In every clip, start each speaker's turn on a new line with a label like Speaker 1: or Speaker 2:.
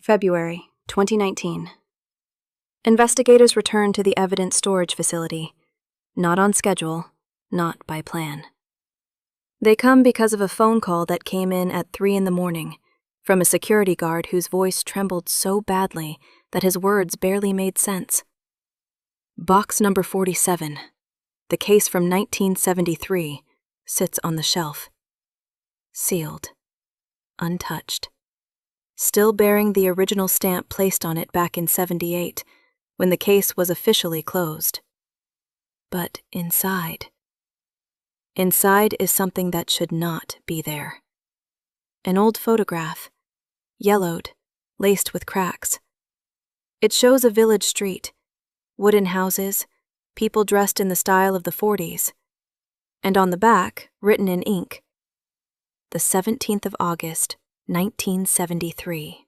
Speaker 1: February 2019. Investigators return to the evidence storage facility, not on schedule, not by plan. They come because of a phone call that came in at 3 a.m. from a security guard whose voice trembled so badly that his words barely made sense. Box number 47, the case from 1973, sits on the shelf. Sealed, untouched, still bearing the original stamp placed on it back in '78, when the case was officially closed. But inside is something that should not be there. An old photograph, yellowed, laced with cracks. It shows a village street, wooden houses, people dressed in the style of the '40s, and on the back, written in ink, the 17th of August, 1973.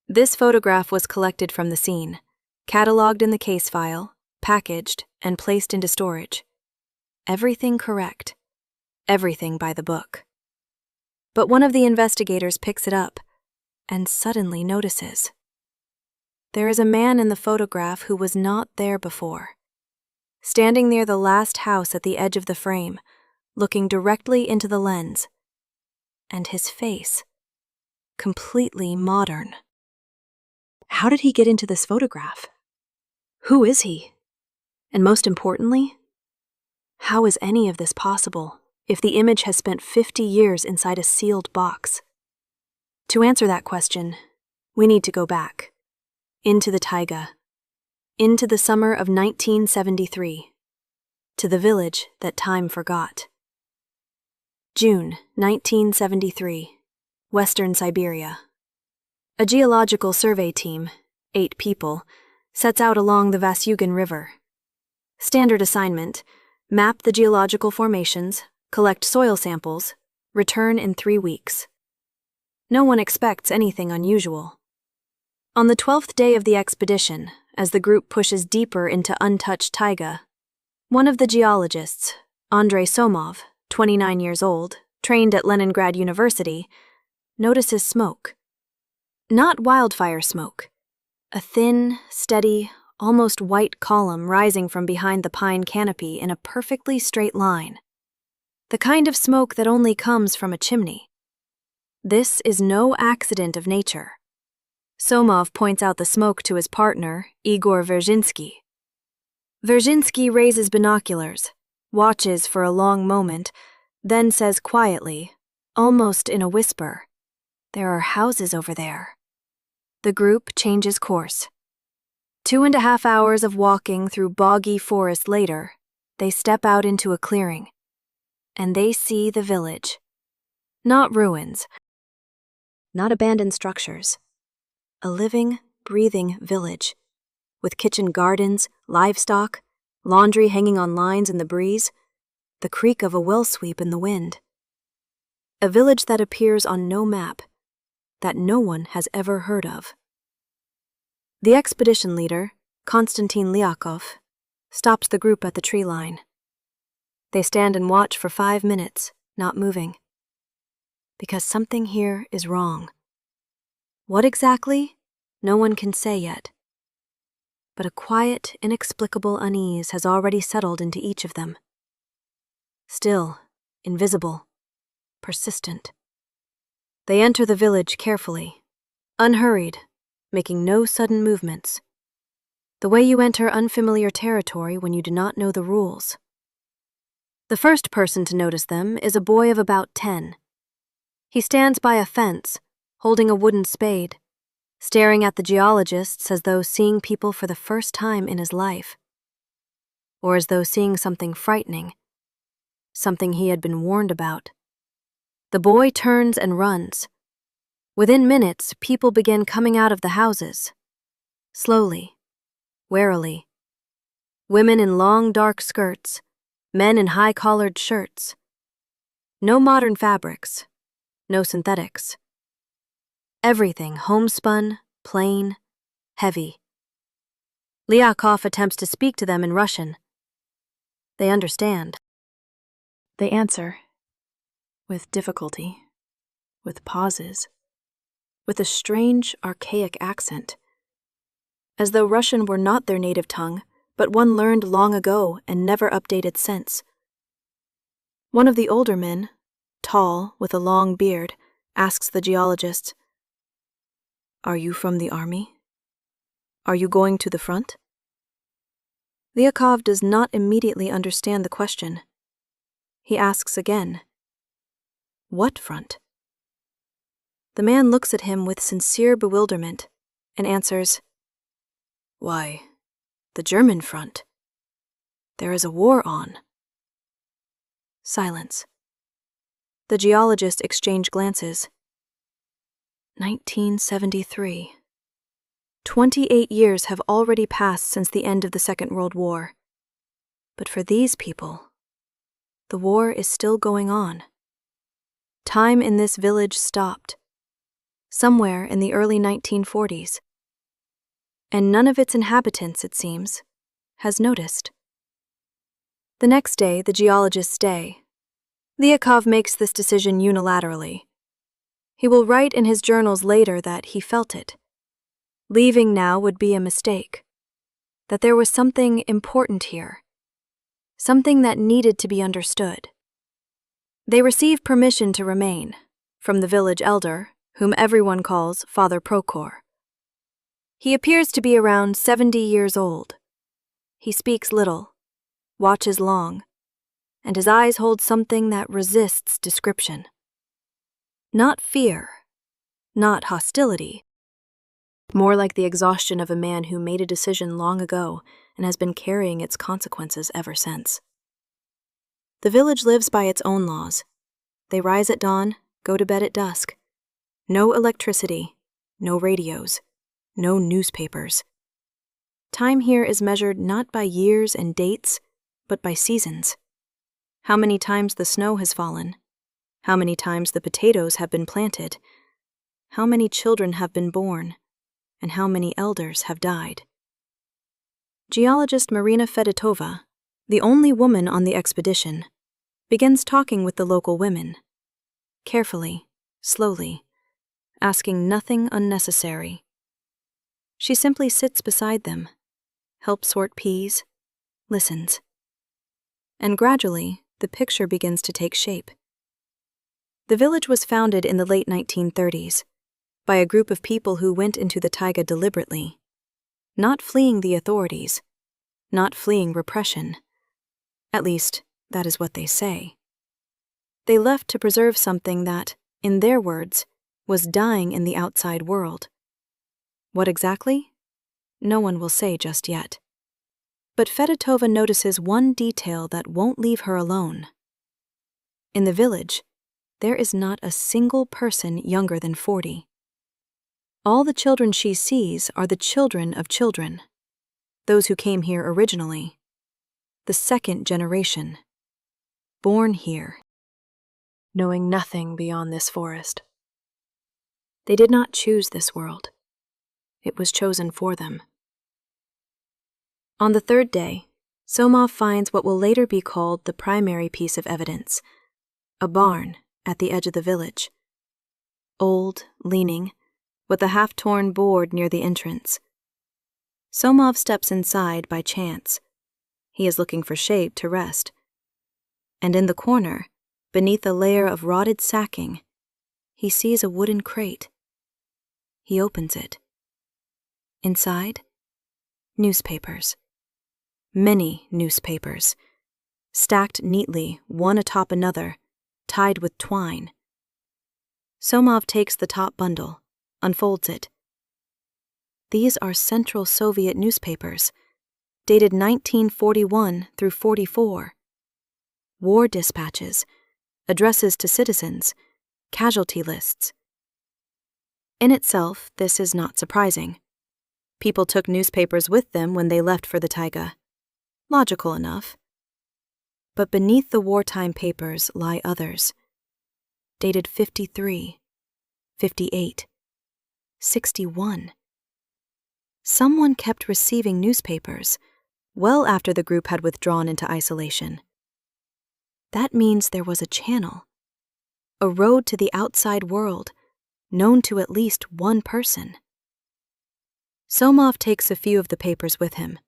Speaker 1: This photograph was collected from the scene, catalogued in the case file, packaged, and placed into storage. Everything correct. Everything by the book. But one of the investigators picks it up and suddenly notices. There is a man in the photograph who was not there before, standing near the last house at the edge of the frame, looking directly into the lens, and his face, completely modern. How did he get into this photograph? Who is he? And most importantly, how is any of this possible if the image has spent 50 years inside a sealed box? To answer that question, we need to go back, into the taiga, into the summer of 1973, to the village that time forgot. June 1973, Western Siberia. A geological survey team, 8 people, sets out along the Vasyugan River. Standard assignment: map the geological formations, collect soil samples, return in 3 weeks. No one expects anything unusual. On the 12th day of the expedition, as the group pushes deeper into untouched taiga, one of the geologists, Andrei Somov, 29 years old, trained at Leningrad University, notices smoke. Not wildfire smoke. A thin, steady, almost white column rising from behind the pine canopy in a perfectly straight line. The kind of smoke that only comes from a chimney. This is no accident of nature. Somov points out the smoke to his partner, Igor Verzinsky. Verzinsky raises binoculars, watches for a long moment, then says quietly, almost in a whisper, "There are houses over there." The group changes course. 2.5 hours of walking through boggy forest later, they step out into a clearing, and they see the village. Not ruins, not abandoned structures. A living, breathing village, with kitchen gardens, livestock, laundry hanging on lines in the breeze, the creak of a well sweep in the wind. A village that appears on no map, that no one has ever heard of. The expedition leader, Konstantin Lyakov, stops the group at the tree line. They stand and watch for 5 minutes, not moving. Because something here is wrong. What exactly? No one can say yet. But a quiet, inexplicable unease has already settled into each of them. Still, invisible, persistent. They enter the village carefully, unhurried, making no sudden movements. The way you enter unfamiliar territory when you do not know the rules. The first person to notice them is a boy of about 10. He stands by a fence, holding a wooden spade, staring at the geologists as though seeing people for the first time in his life. Or as though seeing something frightening, something he had been warned about. The boy turns and runs. Within minutes, people begin coming out of the houses. Slowly, warily. Women in long, dark skirts, men in high-collared shirts. No modern fabrics, no synthetics. Everything homespun, plain, heavy. Lyakov attempts to speak to them in Russian. They understand. They answer, with difficulty, with pauses. with a strange, archaic accent, as though Russian were not their native tongue, but one learned long ago and never updated since. One of the older men, tall, with a long beard, asks the geologist, "Are you from the army? Are you going to the front?" Lyakov does not immediately understand the question. He asks again, "What front?" The man looks at him with sincere bewilderment and answers, "Why, the German front. There is a war on." Silence. The geologists exchange glances. 1973. 28 years have already passed since the end of the Second World War. But for these people, the war is still going on. Time in this village stopped, somewhere in the early 1940s. And none of its inhabitants, it seems, has noticed. The next day, the geologists stay. Lyakov makes this decision unilaterally. He will write in his journals later that he felt it. Leaving now would be a mistake. That there was something important here. Something that needed to be understood. They receive permission to remain, from the village elder, whom everyone calls Father Prokhor. He appears to be around 70 years old. He speaks little, watches long, and his eyes hold something that resists description. Not fear, not hostility, more like the exhaustion of a man who made a decision long ago and has been carrying its consequences ever since. The village lives by its own laws. They rise at dawn, go to bed at dusk. No electricity, no radios, no newspapers. Time here is measured not by years and dates, but by seasons. How many times the snow has fallen, how many times the potatoes have been planted, how many children have been born, and how many elders have died. Geologist Marina Fedotova, the only woman on the expedition, begins talking with the local women, carefully, slowly, asking nothing unnecessary. She simply sits beside them, helps sort peas, listens. And gradually, the picture begins to take shape. The village was founded in the late 1930s by a group of people who went into the taiga deliberately, not fleeing the authorities, not fleeing repression. At least, that is what they say. They left to preserve something that, in their words, was dying in the outside world. What exactly? No one will say just yet. But Fedotova notices one detail that won't leave her alone. In the village, there is not a single person younger than 40. All the children she sees are the children of children, those who came here originally, the second generation, born here, knowing nothing beyond this forest. They did not choose this world. It was chosen for them. On the third day, Somov finds what will later be called the primary piece of evidence, a barn at the edge of the village. Old, leaning, with a half-torn board near the entrance. Somov steps inside by chance. He is looking for shade to rest. And in the corner, beneath a layer of rotted sacking, he sees a wooden crate. He opens it. Inside, newspapers. Many newspapers, stacked neatly, one atop another, tied with twine. Somov takes the top bundle, unfolds it. These are Central Soviet newspapers, dated 1941 through 44. War dispatches, addresses to citizens, casualty lists. In itself, this is not surprising. People took newspapers with them when they left for the taiga. Logical enough. But beneath the wartime papers lie others, dated 53, 58, 61. Someone kept receiving newspapers well after the group had withdrawn into isolation. That means there was a channel, a road to the outside world, known to at least one person. Somov takes a few of the papers with him.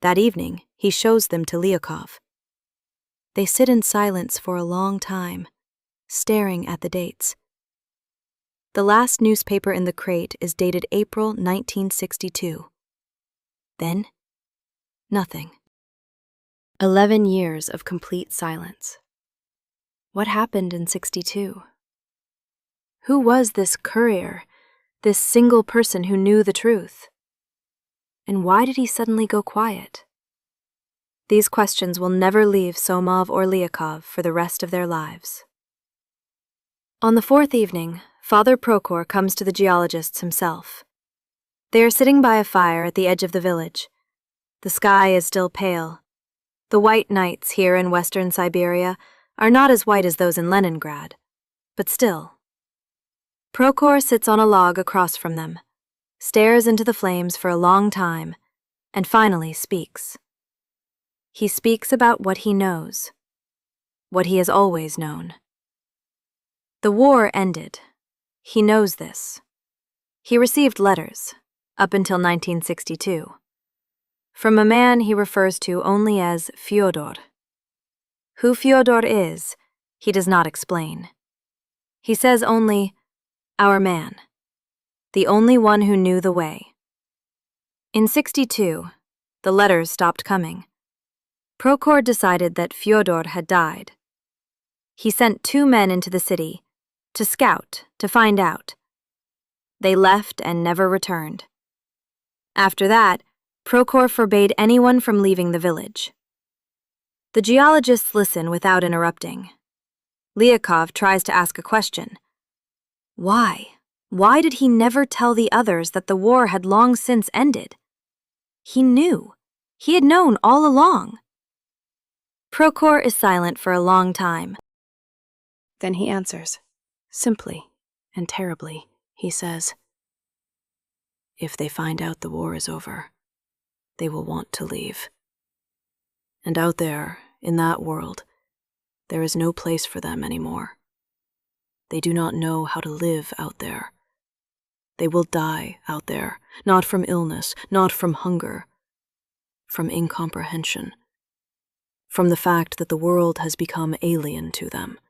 Speaker 1: That evening, he shows them to Lyakov. They sit in silence for a long time, staring at the dates. The last newspaper in the crate is dated April 1962. Then, nothing. 11 years of complete silence. What happened in 62? Who was this courier, this single person who knew the truth? And why did he suddenly go quiet? These questions will never leave Somov or Lyakov for the rest of their lives. On the fourth evening, Father Prokhor comes to the geologists himself. They are sitting by a fire at the edge of the village. The sky is still pale. The white nights here in western Siberia are not as white as those in Leningrad, but still. Prokhor sits on a log across from them, stares into the flames for a long time, and finally speaks. He speaks about what he knows, what he has always known. The war ended. He knows this. He received letters, up until 1962, from a man he refers to only as Fyodor. Who Fyodor is, he does not explain. He says only, "Our man," the only one who knew the way. In 62, the letters stopped coming. Prokhor decided that Fyodor had died. He sent 2 men into the city to scout, to find out. They left and never returned. After that, Prokhor forbade anyone from leaving the village. The geologists listen without interrupting. Lyakov tries to ask a question. Why? Why did he never tell the others that the war had long since ended? He knew. He had known all along. Prokhor is silent for a long time. Then he answers. Simply and terribly, he says, "If they find out the war is over, they will want to leave. And out there, in that world, there is no place for them anymore. They do not know how to live out there. They will die out there, not from illness, not from hunger, from incomprehension, from the fact that the world has become alien to them.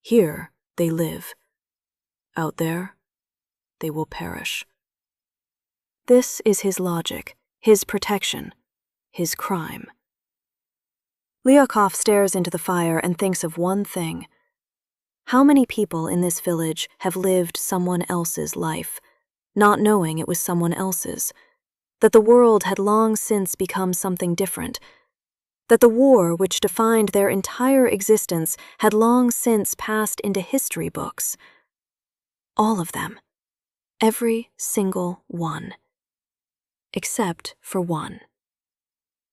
Speaker 1: Here, they live. Out there, they will perish." This is his logic, his protection, his crime. Lyakov stares into the fire and thinks of one thing. How many people in this village have lived someone else's life, not knowing it was someone else's, that the world had long since become something different, that the war which defined their entire existence had long since passed into history books. All of them. Every single one. Except for one.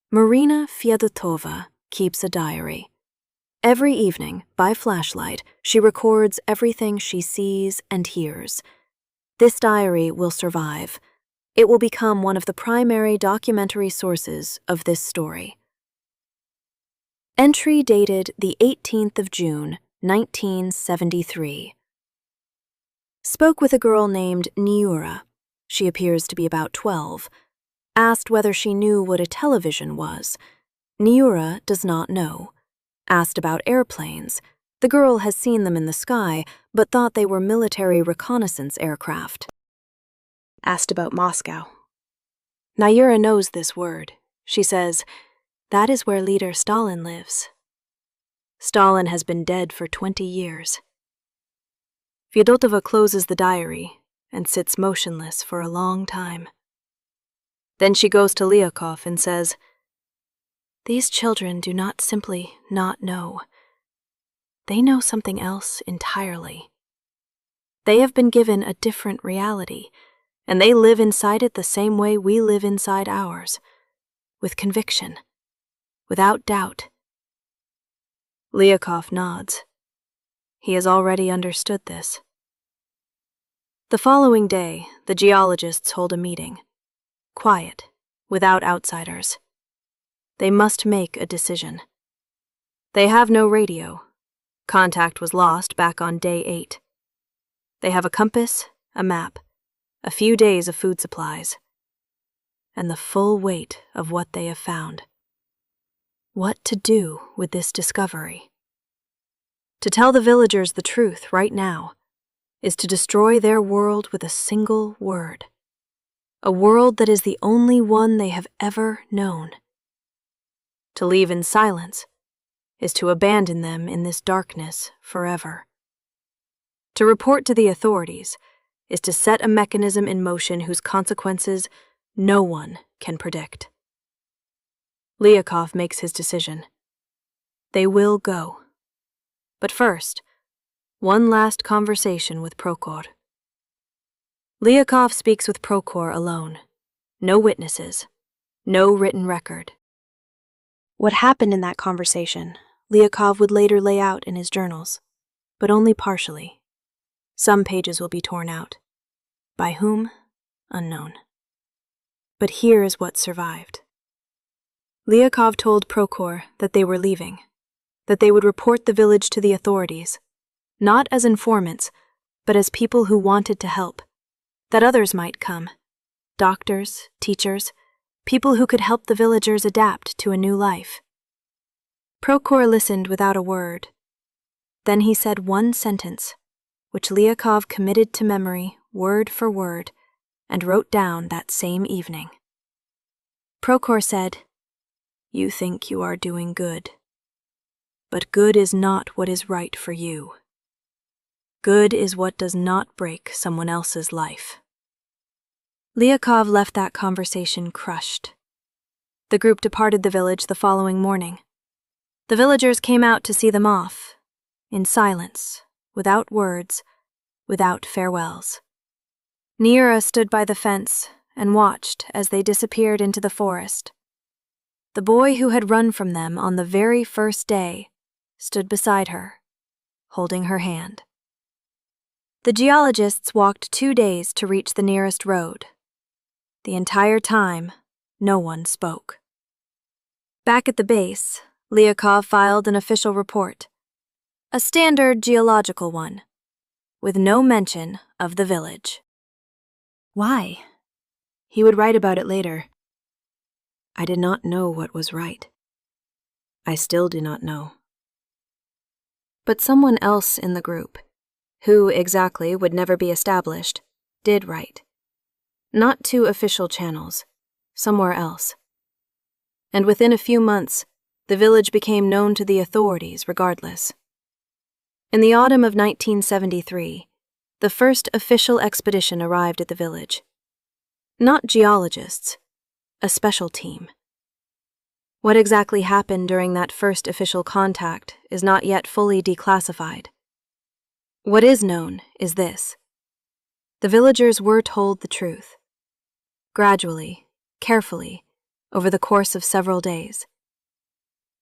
Speaker 1: Marina Fyodotova keeps a diary. Every evening, by flashlight, she records everything she sees and hears. This diary will survive. It will become one of the primary documentary sources of this story. Entry dated the 18th of June, 1973. Spoke with a girl named Niura. She appears to be about 12. Asked whether she knew what a television was. Niura does not know. Asked about airplanes. The girl has seen them in the sky, but thought they were military reconnaissance aircraft. Asked about Moscow. Niura knows this word. She says, "That is where leader Stalin lives." Stalin has been dead for 20 years. Fyodotova closes the diary and sits motionless for a long time. Then she goes to Lyakov and says, "These children do not simply not know. They know something else entirely. They have been given a different reality, and they live inside it the same way we live inside ours, with conviction, without doubt." Lyakov nods. He has already understood this. The following day, the geologists hold a meeting. Quiet, without outsiders. They must make a decision. They have no radio. Contact was lost back on day 8. They have a compass, a map, a few days of food supplies, and the full weight of what they have found. What to do with this discovery? To tell the villagers the truth right now is to destroy their world with a single word. A world that is the only one they have ever known. To leave in silence is to abandon them in this darkness forever. To report to the authorities is to set a mechanism in motion whose consequences no one can predict. Lyakov makes his decision. They will go. But first, one last conversation with Prokhor. Lyakov speaks with Prokhor alone. No witnesses. No written record. What happened in that conversation, Lyakov would later lay out in his journals, but only partially. Some pages will be torn out. By whom? Unknown. But here is what survived. Lyakov told Prokhor that they were leaving, that they would report the village to the authorities, not as informants, but as people who wanted to help, that others might come, doctors, teachers, people who could help the villagers adapt to a new life. Prokhor listened without a word. Then he said one sentence, which Lyakov committed to memory word for word and wrote down that same evening. Prokhor said, "You think you are doing good, but good is not what is right for you. Good is what does not break someone else's life." Lyakov left that conversation crushed. The group departed the village the following morning. The villagers came out to see them off, in silence, without words, without farewells. Nira stood by the fence and watched as they disappeared into the forest. The boy who had run from them on the very first day stood beside her, holding her hand. The geologists walked 2 days to reach the nearest road. The entire time, no one spoke. Back at the base, Lyakov filed an official report, a standard geological one, with no mention of the village. Why? He would write about it later. I did not know what was right. I still do not know. But someone else in the group, who exactly would never be established, did write. Not to official channels, somewhere else. And within a few months, the village became known to the authorities regardless. In the autumn of 1973, the first official expedition arrived at the village. Not geologists, a special team. What exactly happened during that first official contact is not yet fully declassified. What is known is this. The villagers were told the truth. Gradually, carefully, over the course of several days.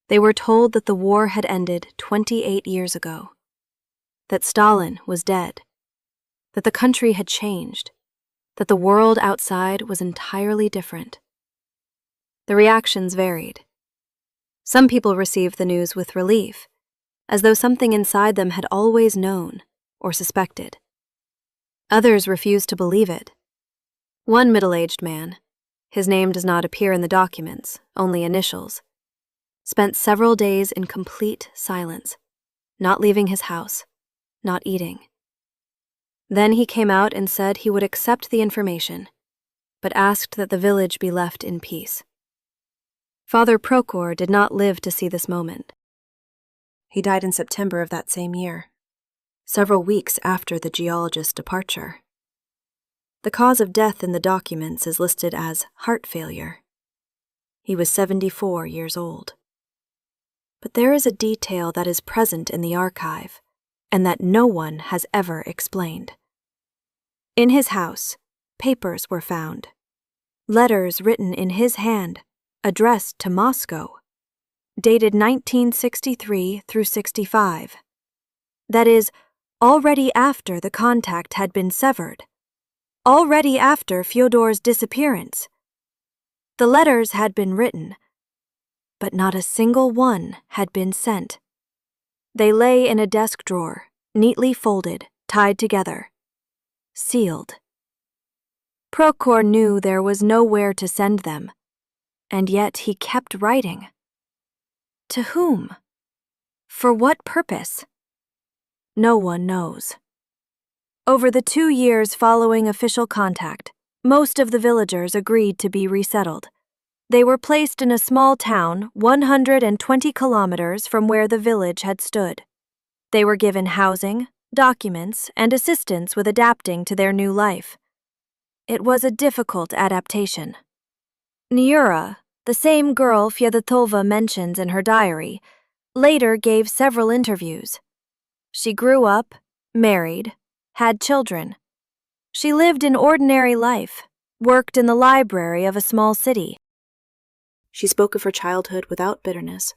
Speaker 1: They were told that the war had ended 28 years ago, that Stalin was dead, that the country had changed, that the world outside was entirely different. The reactions varied. Some people received the news with relief, as though something inside them had always known or suspected. Others refused to believe it. One middle-aged man, his name does not appear in the documents, only initials, spent several days in complete silence, not leaving his house, not eating. Then he came out and said he would accept the information, but asked that the village be left in peace. Father Prokhor did not live to see this moment. He died in September of that same year, several weeks after the geologist's departure. The cause of death in the documents is listed as heart failure. He was 74 years old. But there is a detail that is present in the archive, and that no one has ever explained. In his house, papers were found, letters written in his hand, addressed to Moscow, dated 1963 through 65. That is, already after the contact had been severed, already after Fyodor's disappearance. The letters had been written, but not a single one had been sent. They lay in a desk drawer, neatly folded, tied together, sealed. Prokhor knew there was nowhere to send them, and yet he kept writing. To whom? For what purpose? No one knows. Over the 2 years following official contact, most of the villagers agreed to be resettled. They were placed in a small town 120 kilometers from where the village had stood. They were given housing, documents, and assistance with adapting to their new life. It was a difficult adaptation. Nyura, the same girl Fyodotova mentions in her diary, later gave several interviews. She grew up, married, had children. She lived an ordinary life, worked in the library of a small city.
Speaker 2: She spoke of her childhood without bitterness,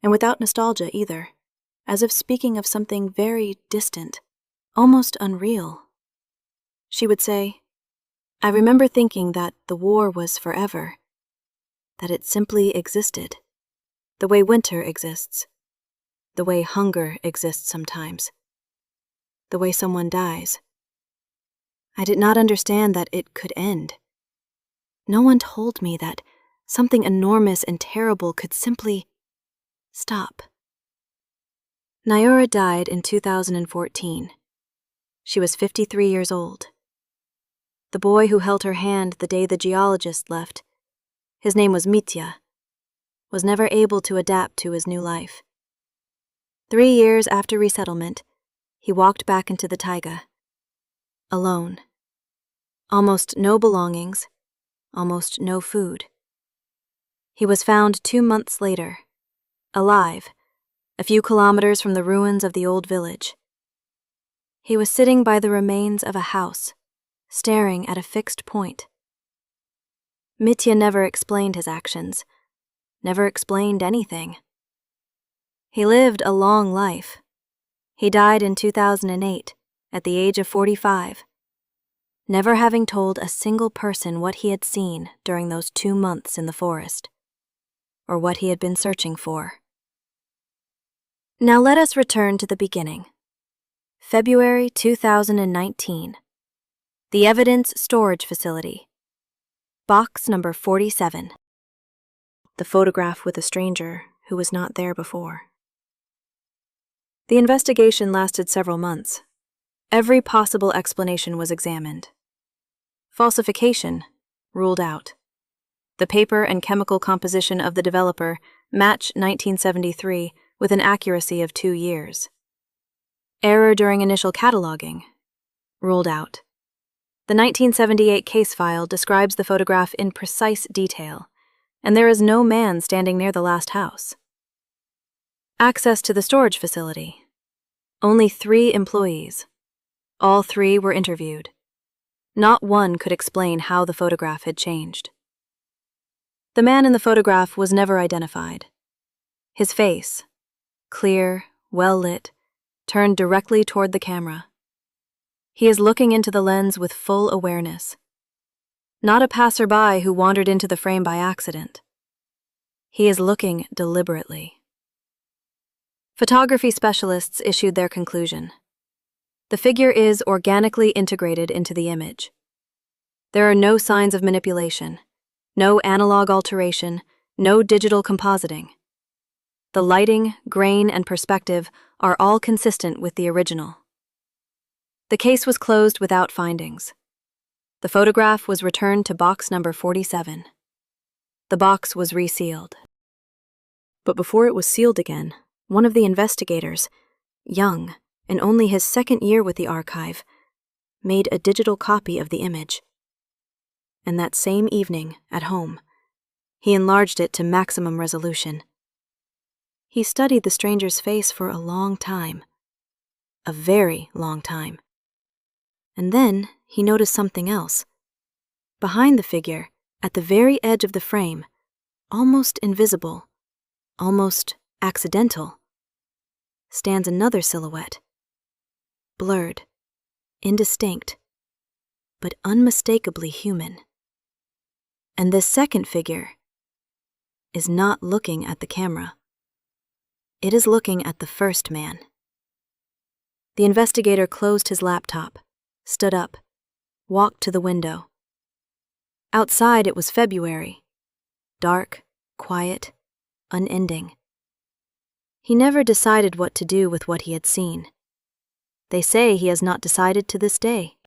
Speaker 2: and without nostalgia either, as if speaking of something very distant, almost unreal. She would say, "I remember thinking that the war was forever, that it simply existed, the way winter exists, the way hunger exists sometimes, the way someone dies. I did not understand that it could end. No one told me that something enormous and terrible could simply stop." Nyura died in 2014. She was 53 years old. The boy who held her hand the day the geologist left, his name was Mitya, was never able to adapt to his new life. 3 years after resettlement, he walked back into the taiga, alone. Almost no belongings, almost no food. He was found 2 months later, alive, a few kilometers from the ruins of the old village. He was sitting by the remains of a house, staring at a fixed point. Mitya never explained his actions, never explained anything. He lived a long life. He died in 2008, at the age of 45, never having told a single person what he had seen during those 2 months in the forest, or what he had been searching for. Now let us return to the beginning. February 2019. The Evidence Storage Facility. Box number 47. The photograph with a stranger who was not there before.
Speaker 1: The investigation lasted several months. Every possible explanation was examined. Falsification, ruled out. The paper and chemical composition of the developer match 1973 with an accuracy of 2 years. Error during initial cataloging, ruled out. The 1978 case file describes the photograph in precise detail, and there is no man standing near the last house. Access to the storage facility. Only 3 employees. All 3 were interviewed. Not one could explain how the photograph had changed. The man in the photograph was never identified. His face, clear, well-lit, turned directly toward the camera. He is looking into the lens with full awareness. Not a passerby who wandered into the frame by accident. He is looking deliberately. Photography specialists issued their conclusion. The figure is organically integrated into the image. There are no signs of manipulation, no analog alteration, no digital compositing. The lighting, grain, and perspective are all consistent with the original. The case was closed without findings. The photograph was returned to box number 47. The box was resealed.
Speaker 2: But before it was sealed again, one of the investigators, young and only his 2nd year with the archive, made a digital copy of the image. And that same evening, at home, he enlarged it to maximum resolution. He studied the stranger's face for a long time. A very long time. And then he noticed something else. Behind the figure, at the very edge of the frame, almost invisible, almost accidental, stands another silhouette. Blurred, indistinct, but unmistakably human. And this second figure is not looking at the camera. It is looking at the first man. The investigator closed his laptop, stood up,
Speaker 1: walked to the window. Outside it was February. Dark, quiet, unending. He never decided what to do with what he had seen. They say he has not decided to this day.